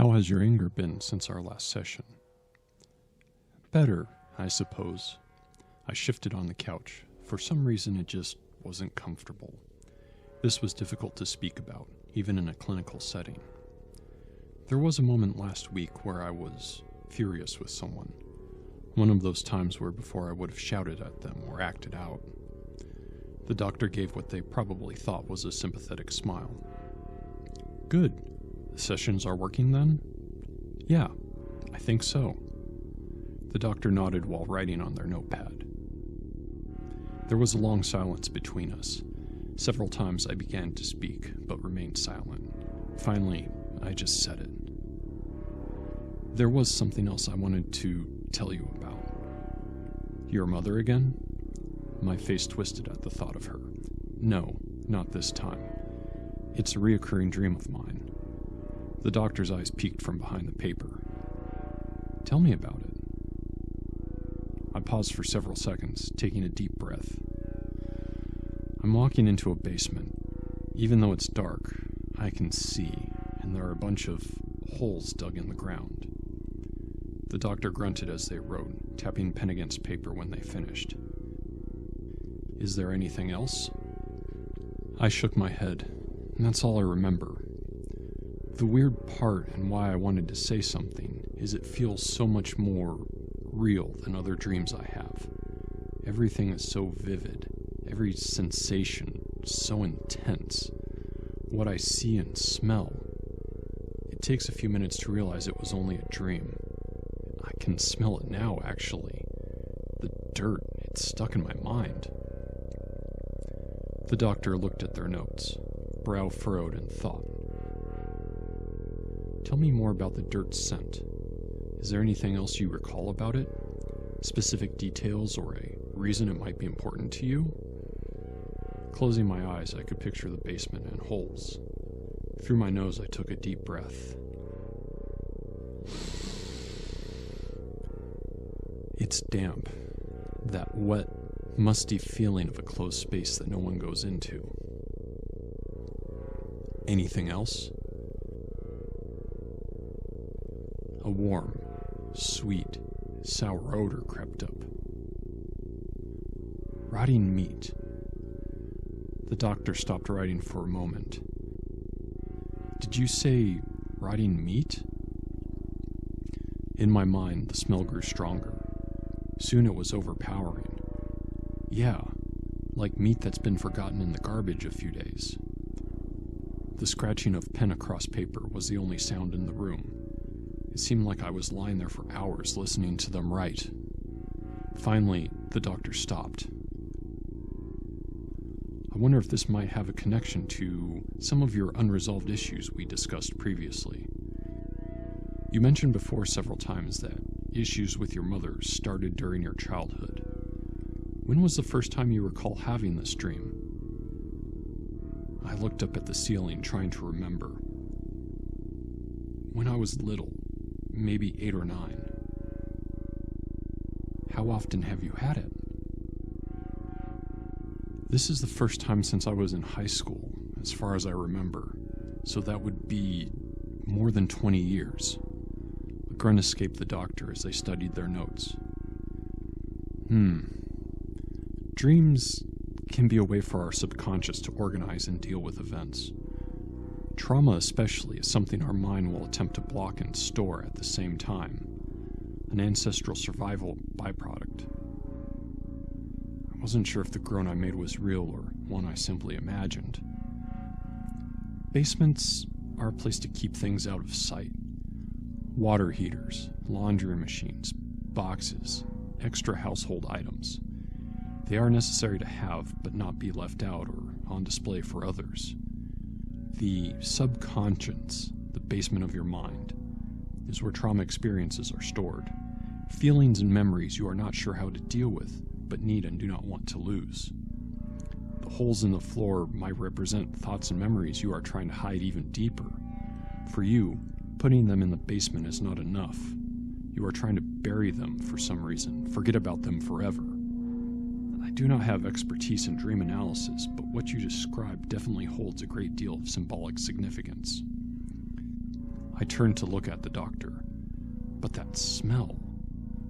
How has your anger been since our last session? Better, I suppose. I shifted on the couch. For some reason, it just wasn't comfortable. This was difficult to speak about, even in a clinical setting. There was a moment last week where I was furious with someone. One of those times where before I would have shouted at them or acted out. The doctor gave what they probably thought was a sympathetic smile. Good. The sessions are working then? Yeah, I think so. The doctor nodded while writing on their notepad. There was a long silence between us. Several times I began to speak, but remained silent. Finally, I just said it. There was something else I wanted to tell you about. Your mother again? My face twisted at the thought of her. No, not this time. It's a reoccurring dream of mine. The doctor's eyes peeked from behind the paper. Tell me about it. I paused for several seconds, taking a deep breath. I'm walking into a basement. Even though it's dark, I can see, and there are a bunch of holes dug in the ground. The doctor grunted as they wrote, tapping pen against paper when they finished. Is there anything else? I shook my head, and that's all I remember. The weird part and why I wanted to say something is it feels so much more real than other dreams I have. Everything is so vivid, every sensation so intense. What I see and smell. It takes a few minutes to realize it was only a dream. I can smell it now, actually. The dirt, it's stuck in my mind. The doctor looked at their notes, brow furrowed in thought. Tell me more about the dirt scent. Is there anything else you recall about it? Specific details or a reason it might be important to you? Closing my eyes, I could picture the basement and holes. Through my nose, I took a deep breath. It's damp. That wet, musty feeling of a closed space that no one goes into. Anything else? A warm, sweet, sour odor crept up. Rotting meat. The doctor stopped writing for a moment. Did you say rotting meat? In my mind, the smell grew stronger. Soon it was overpowering. Yeah, like meat that's been forgotten in the garbage a few days. The scratching of pen across paper was the only sound in the room. It seemed like I was lying there for hours listening to them write. Finally, the doctor stopped. I wonder if this might have a connection to some of your unresolved issues we discussed previously. You mentioned before several times that issues with your mother started during your childhood. When was the first time you recall having this dream? I looked up at the ceiling, trying to remember. When I was little, maybe 8 or 9. How often have you had it? This is the first time since I was in high school, as far as I remember, so that would be more than 20 years. A grunt escaped the doctor as they studied their notes. Dreams can be a way for our subconscious to organize and deal with events. Trauma especially is something our mind will attempt to block and store at the same time, an ancestral survival byproduct. I wasn't sure if the groan I made was real or one I simply imagined. Basements are a place to keep things out of sight. Water heaters, laundry machines, boxes, extra household items. They are necessary to have, but not be left out or on display for others. The subconscious, the basement of your mind, is where trauma experiences are stored. Feelings and memories you are not sure how to deal with, but need and do not want to lose. The holes in the floor might represent thoughts and memories you are trying to hide even deeper. For you, putting them in the basement is not enough. You are trying to bury them for some reason, forget about them forever. I do not have expertise in dream analysis, but what you described definitely holds a great deal of symbolic significance. I turned to look at the doctor. But that smell,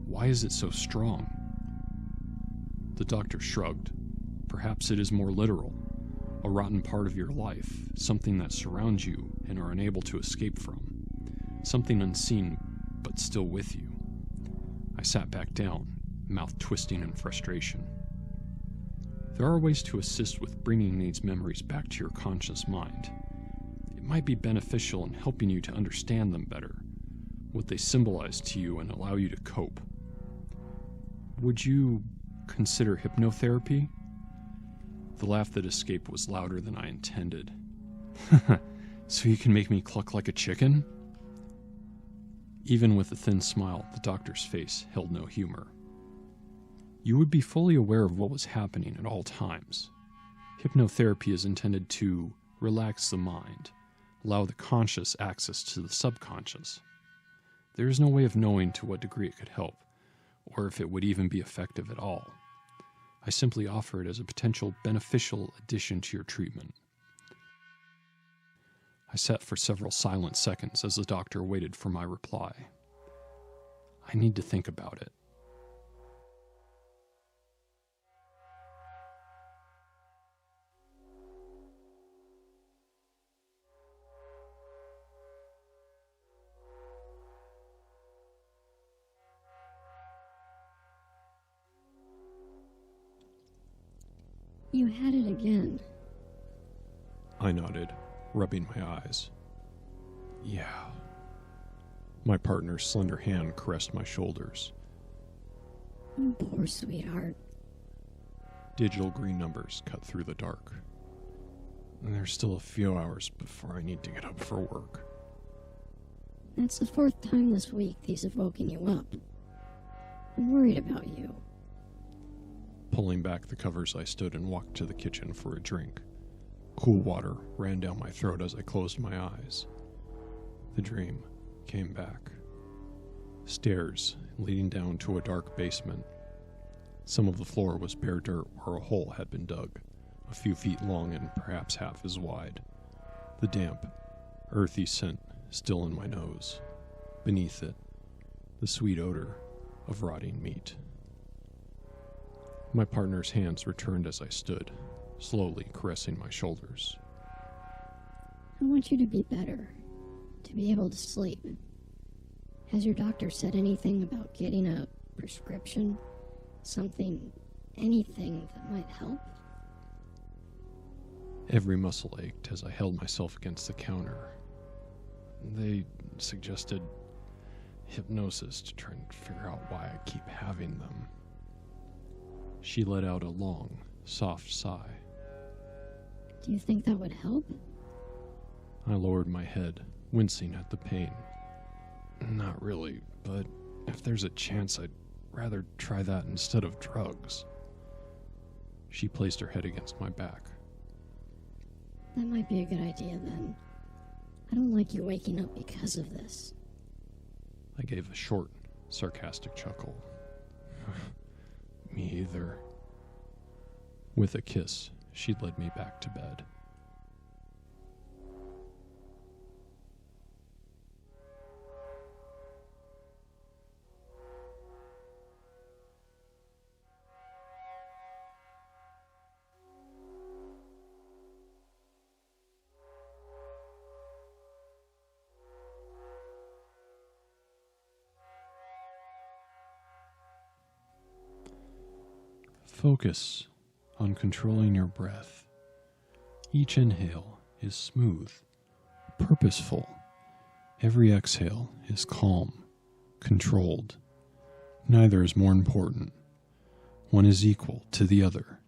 why is it so strong? The doctor shrugged. Perhaps it is more literal. A rotten part of your life, something that surrounds you and are unable to escape from. Something unseen, but still with you. I sat back down, mouth twisting in frustration. There are ways to assist with bringing these memories back to your conscious mind. It might be beneficial in helping you to understand them better, what they symbolize to you, and allow you to cope. Would you consider hypnotherapy? The laugh that escaped was louder than I intended. So you can make me cluck like a chicken? Even with a thin smile, the doctor's face held no humor. You would be fully aware of what was happening at all times. Hypnotherapy is intended to relax the mind, allow the conscious access to the subconscious. There is no way of knowing to what degree it could help, or if it would even be effective at all. I simply offer it as a potential beneficial addition to your treatment. I sat for several silent seconds as the doctor waited for my reply. I need to think about it. You had it again. I nodded, rubbing my eyes. Yeah. My partner's slender hand caressed my shoulders. Poor sweetheart. Digital green numbers cut through the dark. There's still a few hours before I need to get up for work. That's the 4th time this week these have woken you up. I'm worried about you. Pulling back the covers, I stood and walked to the kitchen for a drink. Cool water ran down my throat as I closed my eyes. The dream came back. Stairs leading down to a dark basement. Some of the floor was bare dirt where a hole had been dug, a few feet long and perhaps half as wide. The damp, earthy scent still in my nose. Beneath it, the sweet odor of rotting meat. My partner's hands returned as I stood, slowly caressing my shoulders. I want you to be better, to be able to sleep. Has your doctor said anything about getting a prescription? Something, anything that might help? Every muscle ached as I held myself against the counter. They suggested hypnosis to try and figure out why I keep having them. She let out a long, soft sigh. Do you think that would help? I lowered my head, wincing at the pain. Not really, but if there's a chance, I'd rather try that instead of drugs. She placed her head against my back. That might be a good idea then. I don't like you waking up because of this. I gave a short, sarcastic chuckle. Me either. With a kiss, she led me back to bed. Focus on controlling your breath. Each inhale is smooth, purposeful. Every exhale is calm, controlled. Neither is more important. One is equal to the other.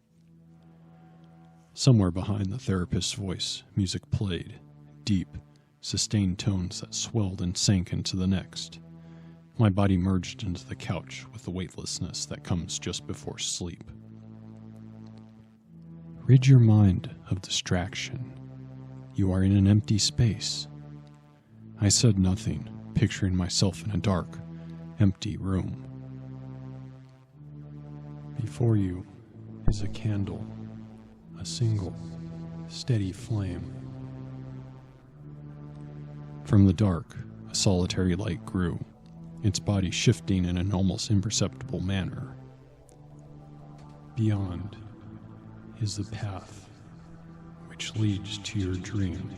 Somewhere behind the therapist's voice, music played, deep, sustained tones that swelled and sank into the next. My body merged into the couch with the weightlessness that comes just before sleep. Rid your mind of distraction. You are in an empty space. I said nothing, picturing myself in a dark, empty room. Before you is a candle, a single, steady flame. From the dark, solitary light grew, its body shifting in an almost imperceptible manner. Beyond is the path which leads to your dream.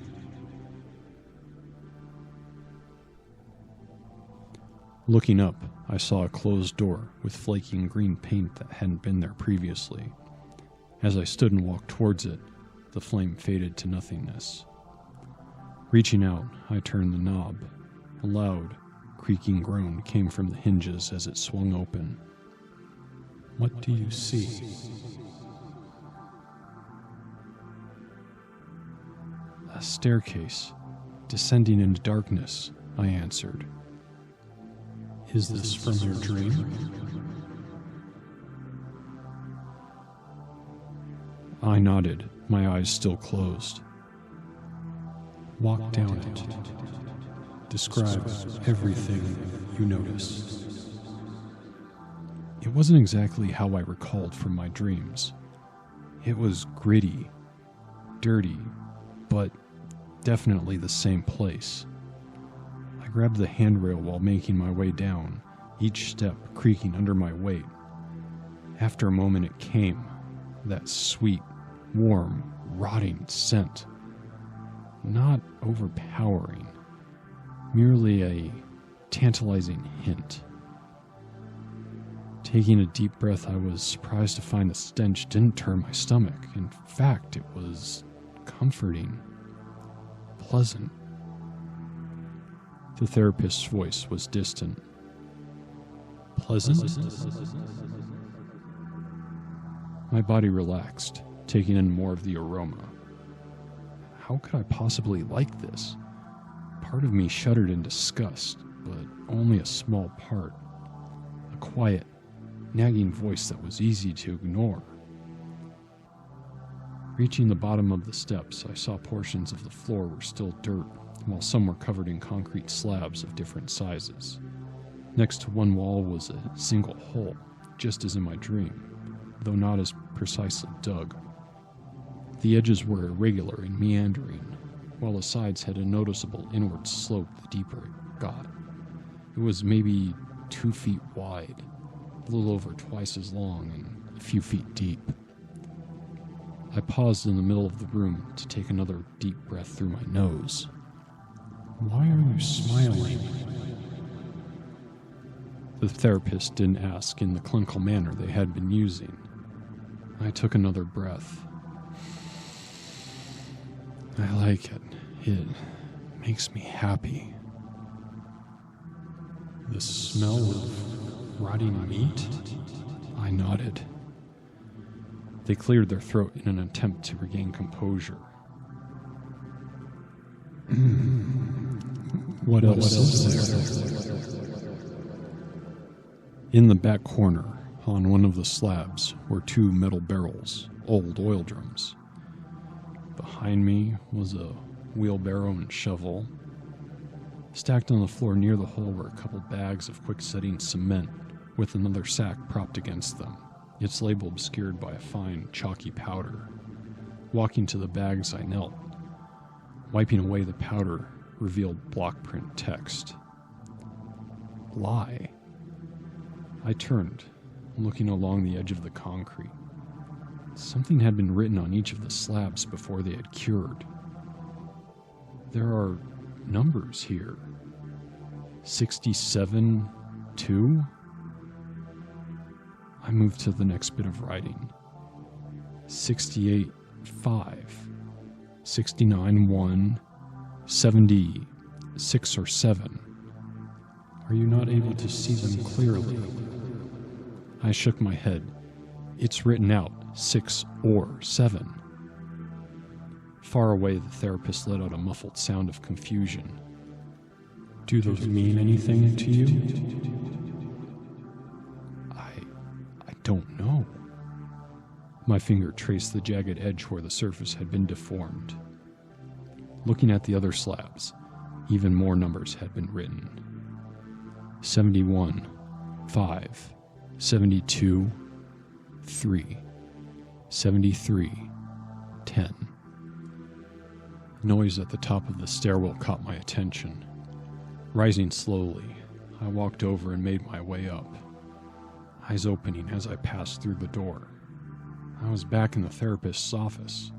Looking up, I saw a closed door with flaking green paint that hadn't been there previously. As I stood and walked towards it, the flame faded to nothingness. Reaching out, I turned the knob. A loud, creaking groan came from the hinges as it swung open. What do you see? A staircase, descending into darkness, I answered. Is this from your dream? I nodded, my eyes still closed. Walk down it. Describe everything you notice. It wasn't exactly how I recalled from my dreams. It was gritty, dirty, but definitely the same place. I grabbed the handrail while making my way down, each step creaking under my weight. After a moment it came, that sweet, warm, rotting scent. Not overpowering, merely a tantalizing hint. Taking a deep breath, I was surprised to find the stench didn't turn my stomach. In fact, it was comforting, pleasant. The therapist's voice was distant. Pleasant? My body relaxed, taking in more of the aroma. How could I possibly like this? Part of me shuddered in disgust, but only a small part. A quiet, nagging voice that was easy to ignore. Reaching the bottom of the steps, I saw portions of the floor were still dirt, while some were covered in concrete slabs of different sizes. Next to one wall was a single hole, just as in my dream, though not as precisely dug. The edges were irregular and meandering, while the sides had a noticeable inward slope the deeper it got. It was maybe 2 feet wide, a little over twice as long, and a few feet deep. I paused in the middle of the room to take another deep breath through my nose. Why are you smiling? The therapist didn't ask in the clinical manner they had been using. I took another breath. I like it. It makes me happy. The smell of rotting meat? I nodded. They cleared their throat in an attempt to regain composure. What else is there? In the back corner, on one of the slabs, were 2 metal barrels, old oil drums. Behind me was a wheelbarrow and shovel. Stacked on the floor near the hole were a couple bags of quick-setting cement, with another sack propped against them, its label obscured by a fine, chalky powder. Walking to the bags, I knelt. Wiping away the powder revealed block print text. Lie. I turned, looking along the edge of the concrete. Something had been written on each of the slabs before they had cured. There are numbers here. 67, 2? I moved to the next bit of writing. 68, 5. 69, 1. 70, 6 or 7. Are you not able to see them clearly? I shook my head. It's written out 6 or 7. Far away, the therapist let out a muffled sound of confusion. Do those mean anything to you? I don't know. My finger traced the jagged edge where the surface had been deformed. Looking at the other slabs, even more numbers had been written. 71, 5, 72, 3, 73, 10. Noise at the top of the stairwell caught my attention. Rising slowly, I walked over and made my way up, eyes opening as I passed through the door. I was back in the therapist's office,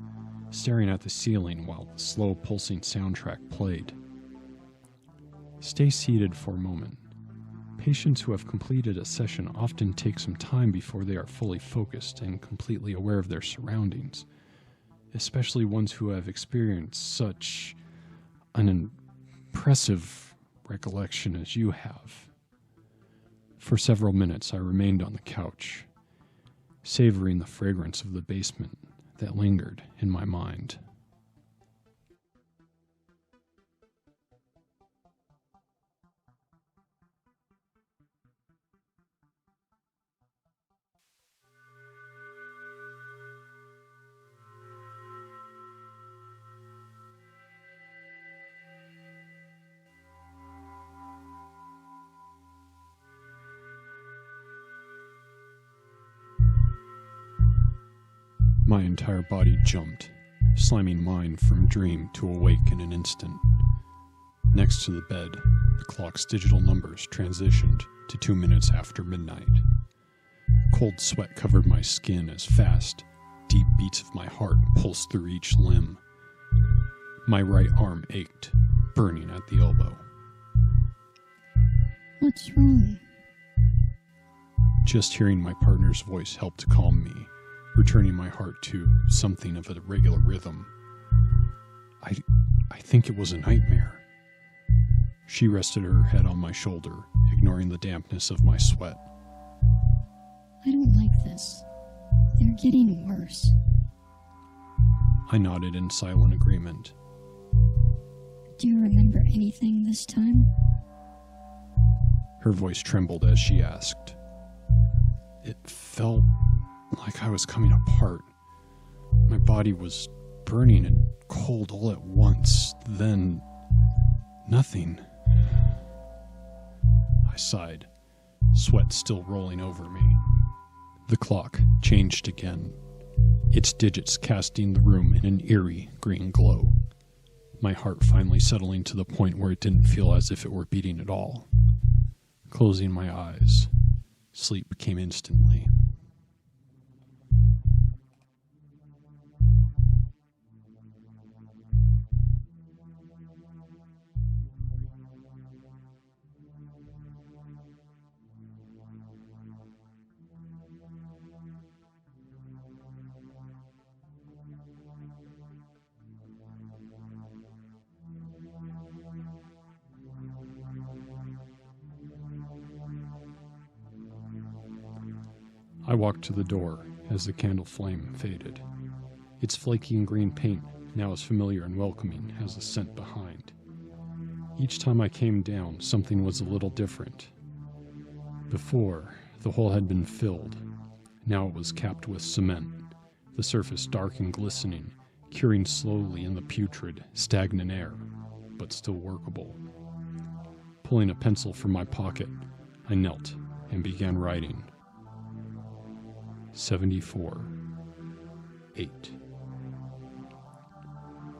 staring at the ceiling while the slow pulsing soundtrack played. Stay seated for a moment. Patients who have completed a session often take some time before they are fully focused and completely aware of their surroundings, especially ones who have experienced such an impressive recollection as you have. For several minutes I remained on the couch, savoring the fragrance of the basement that lingered in my mind. My entire body jumped, slamming mind from dream to awake in an instant. Next to the bed, the clock's digital numbers transitioned to 2 minutes after midnight. Cold sweat covered my skin as fast, deep beats of my heart pulsed through each limb. My right arm ached, burning at the elbow. What's wrong? Just hearing my partner's voice helped to calm me, returning my heart to something of a regular rhythm. I think it was a nightmare. She rested her head on my shoulder, ignoring the dampness of my sweat. I don't like this. They're getting worse. I nodded in silent agreement. Do you remember anything this time? Her voice trembled as she asked. It felt like I was coming apart. My body was burning and cold all at once. Then, nothing. I sighed, sweat still rolling over me. The clock changed again, its digits casting the room in an eerie green glow. My heart finally settling to the point where it didn't feel as if it were beating at all. Closing my eyes, sleep came instantly. I walked to the door as the candle flame faded. Its flaky and green paint, now as familiar and welcoming, has a scent behind. Each time I came down, something was a little different. Before, the hole had been filled. Now it was capped with cement, the surface dark and glistening, curing slowly in the putrid, stagnant air, but still workable. Pulling a pencil from my pocket, I knelt and began writing. 74. 8.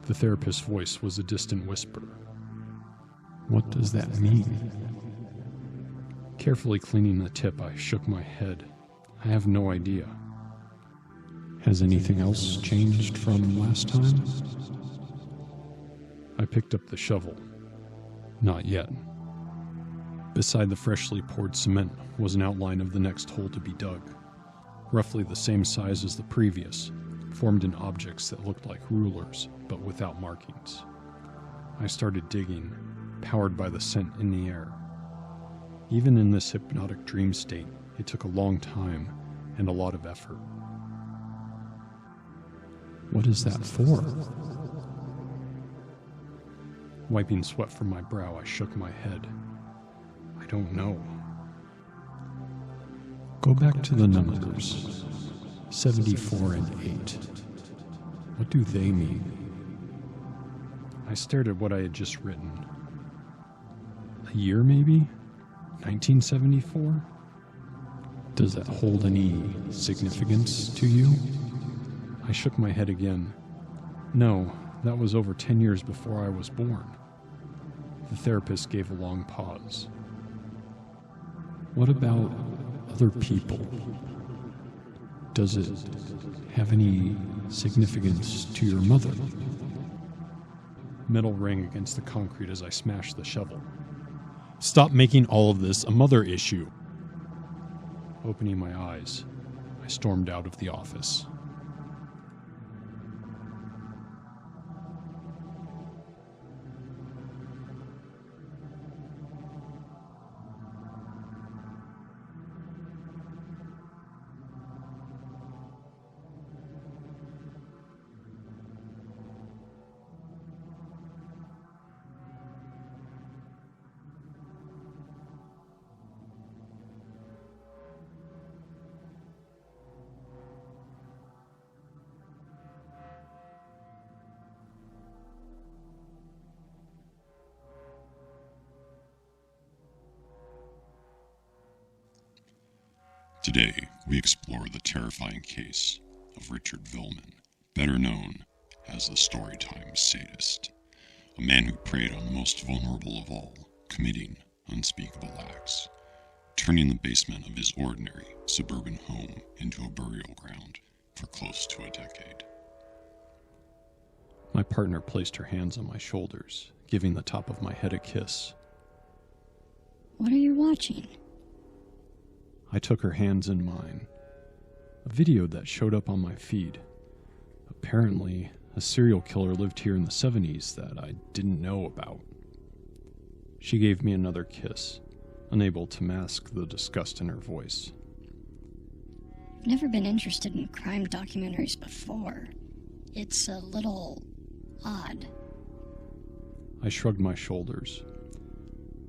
The therapist's voice was a distant whisper. What does that mean? Carefully cleaning the tip, I shook my head. I have no idea. Has anything else changed from last time? I picked up the shovel. Not yet. Beside the freshly poured cement was an outline of the next hole to be dug. Roughly the same size as the previous, formed in objects that looked like rulers, but without markings. I started digging, powered by the scent in the air. Even in this hypnotic dream state, it took a long time and a lot of effort. What is that for? Wiping sweat from my brow, I shook my head. I don't know. Go back to the numbers. 74 and 8. What do they mean? I stared at what I had just written. A year, maybe? 1974? Does that hold any significance to you? I shook my head again. No, that was over 10 years before I was born. The therapist gave a long pause. What about other people? Does it have any significance to your mother? Metal rang against the concrete as I smashed the shovel. Stop making all of this a mother issue. Opening my eyes, I stormed out of the office. Today, we explore the terrifying case of Richard Villman, better known as the Storytime Sadist, a man who preyed on the most vulnerable of all, committing unspeakable acts, turning the basement of his ordinary suburban home into a burial ground for close to a decade. My partner placed her hands on my shoulders, giving the top of my head a kiss. What are you watching? I took her hands in mine. A video that showed up on my feed. Apparently, a serial killer lived here in the 70s that I didn't know about. She gave me another kiss, unable to mask the disgust in her voice. I've never been interested in crime documentaries before. It's a little odd. I shrugged my shoulders.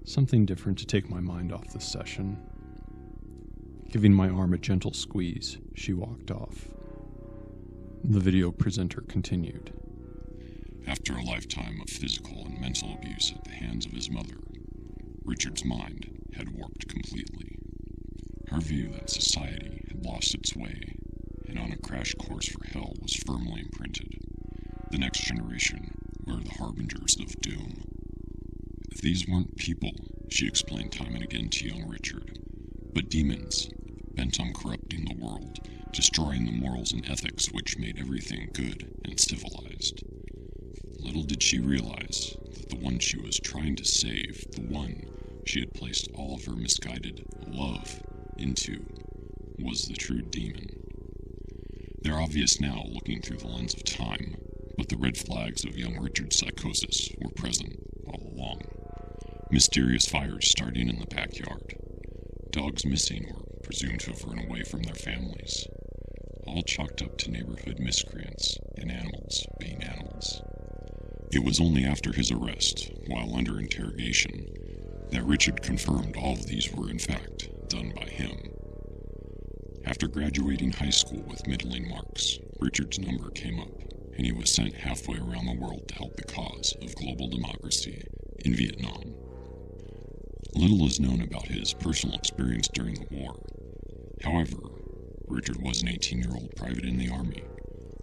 Something different to take my mind off the session. Giving my arm a gentle squeeze, she walked off. The video presenter continued. After a lifetime of physical and mental abuse at the hands of his mother, Richard's mind had warped completely. Her view that society had lost its way and on a crash course for hell was firmly imprinted. The next generation were the harbingers of doom. These weren't people, she explained time and again to young Richard, but demons, bent on corrupting the world, destroying the morals and ethics which made everything good and civilized. Little did she realize that the one she was trying to save, the one she had placed all of her misguided love into, was the true demon. They're obvious now looking through the lens of time, but the red flags of young Richard's psychosis were present all along. Mysterious fires starting in the backyard, dogs missing or presumed to have run away from their families, all chalked up to neighborhood miscreants and animals being animals. It was only after his arrest, while under interrogation, that Richard confirmed all of these were in fact done by him. After graduating high school with middling marks, Richard's number came up, and he was sent halfway around the world to help the cause of global democracy in Vietnam. Little is known about his personal experience during the war. However, Richard was an 18-year-old private in the Army,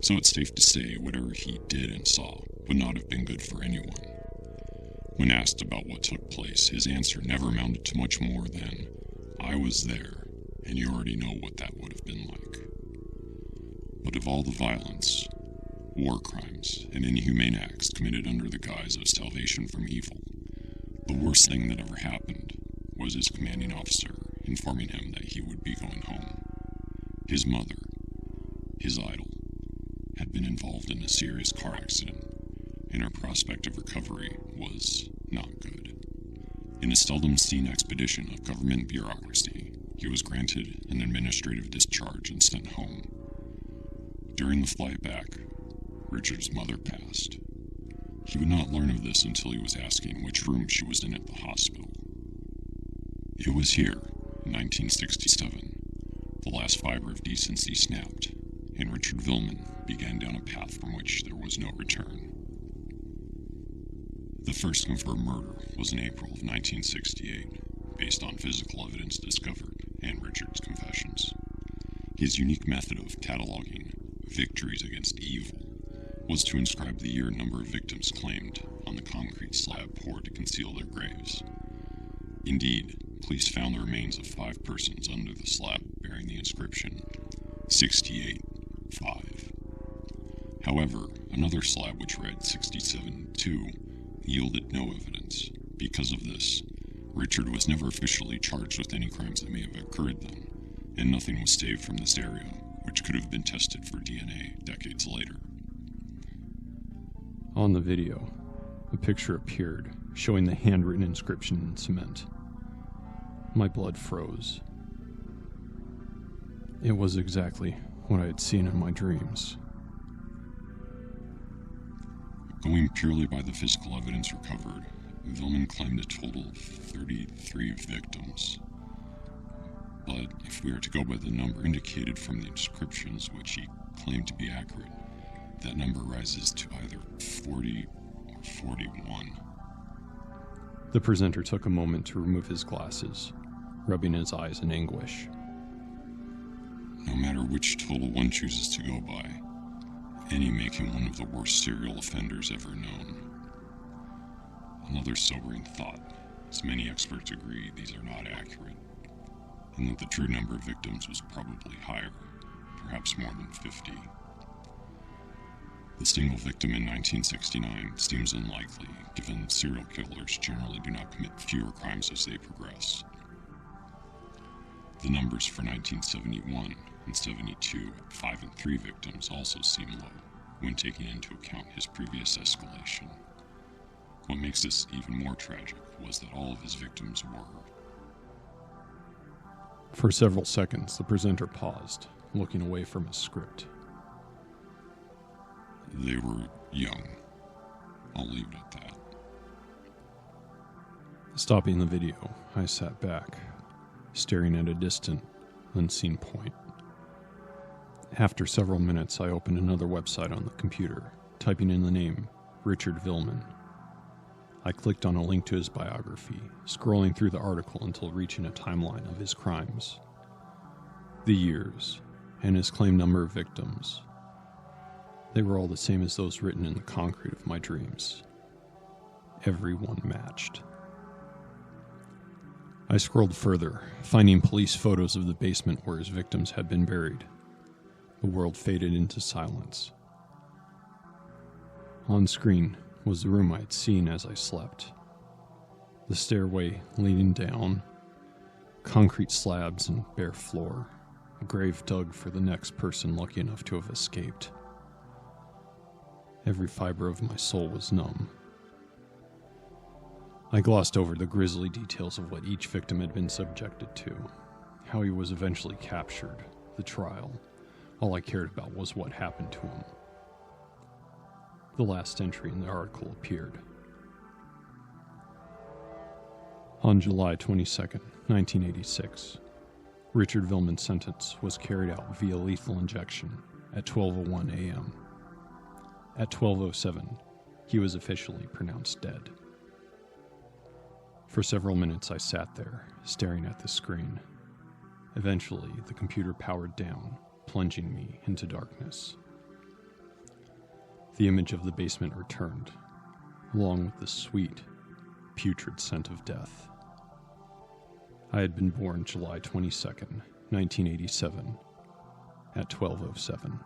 so it's safe to say whatever he did and saw would not have been good for anyone. When asked about what took place, his answer never amounted to much more than, "I was there, and you already know what that would have been like." But of all the violence, war crimes, and inhumane acts committed under the guise of salvation from evil, the worst thing that ever happened was his commanding officer informing him that he would be going home. His mother, his idol, had been involved in a serious car accident, and her prospect of recovery was not good. In a seldom-seen expedition of government bureaucracy, he was granted an administrative discharge and sent home. During the flight back, Richard's mother passed. He would not learn of this until he was asking which room she was in at the hospital. It was here, in 1967, the last fiber of decency snapped, and Richard Villman began down a path from which there was no return. The first confirmed murder was in April of 1968, based on physical evidence discovered and Richard's confessions. His unique method of cataloging victories against evil was to inscribe the year and number of victims claimed on the concrete slab poured to conceal their graves. Indeed, police found the remains of 5 persons under the slab bearing the inscription 68-5. However, another slab which read 67-2 yielded no evidence. Because of this, Richard was never officially charged with any crimes that may have occurred then, and nothing was saved from this area, which could have been tested for DNA decades later. On the video, a picture appeared showing the handwritten inscription in cement. My blood froze. It was exactly what I had seen in my dreams. Going purely by the physical evidence recovered, Villman claimed a total of 33 victims. But if we are to go by the number indicated from the inscriptions, which he claimed to be accurate, that number rises to either 40 or 41. The presenter took a moment to remove his glasses, rubbing his eyes in anguish. No matter which total one chooses to go by, any make him one of the worst serial offenders ever known. Another sobering thought, as many experts agree these are not accurate, and that the true number of victims was probably higher, perhaps more than 50. The single victim in 1969 seems unlikely, given that serial killers generally do not commit fewer crimes as they progress. The numbers for 1971 and 72 at 5 and 3 victims also seem low, when taking into account his previous escalation. What makes this even more tragic was that all of his victims were. For several seconds, the presenter paused, looking away from his script. They were young. I'll leave it at that. Stopping the video, I sat back, staring at a distant, unseen point. After several minutes, I opened another website on the computer, typing in the name Richard Villman. I clicked on a link to his biography, scrolling through the article until reaching a timeline of his crimes, the years, and his claimed number of victims. They were all the same as those written in the concrete of my dreams. Every one matched. I scrolled further, finding police photos of the basement where his victims had been buried. The world faded into silence. On screen was the room I had seen as I slept. The stairway leading down, concrete slabs and bare floor, a grave dug for the next person lucky enough to have escaped. Every fiber of my soul was numb. I glossed over the grisly details of what each victim had been subjected to, how he was eventually captured, the trial. All I cared about was what happened to him. The last entry in the article appeared. On July 22, 1986, Richard Villman's sentence was carried out via lethal injection at 12:01 a.m. At 12:07, he was officially pronounced dead. For several minutes I sat there, staring at the screen. Eventually, the computer powered down, plunging me into darkness. The image of the basement returned, along with the sweet, putrid scent of death. I had been born July 22nd, 1987, at 12:07.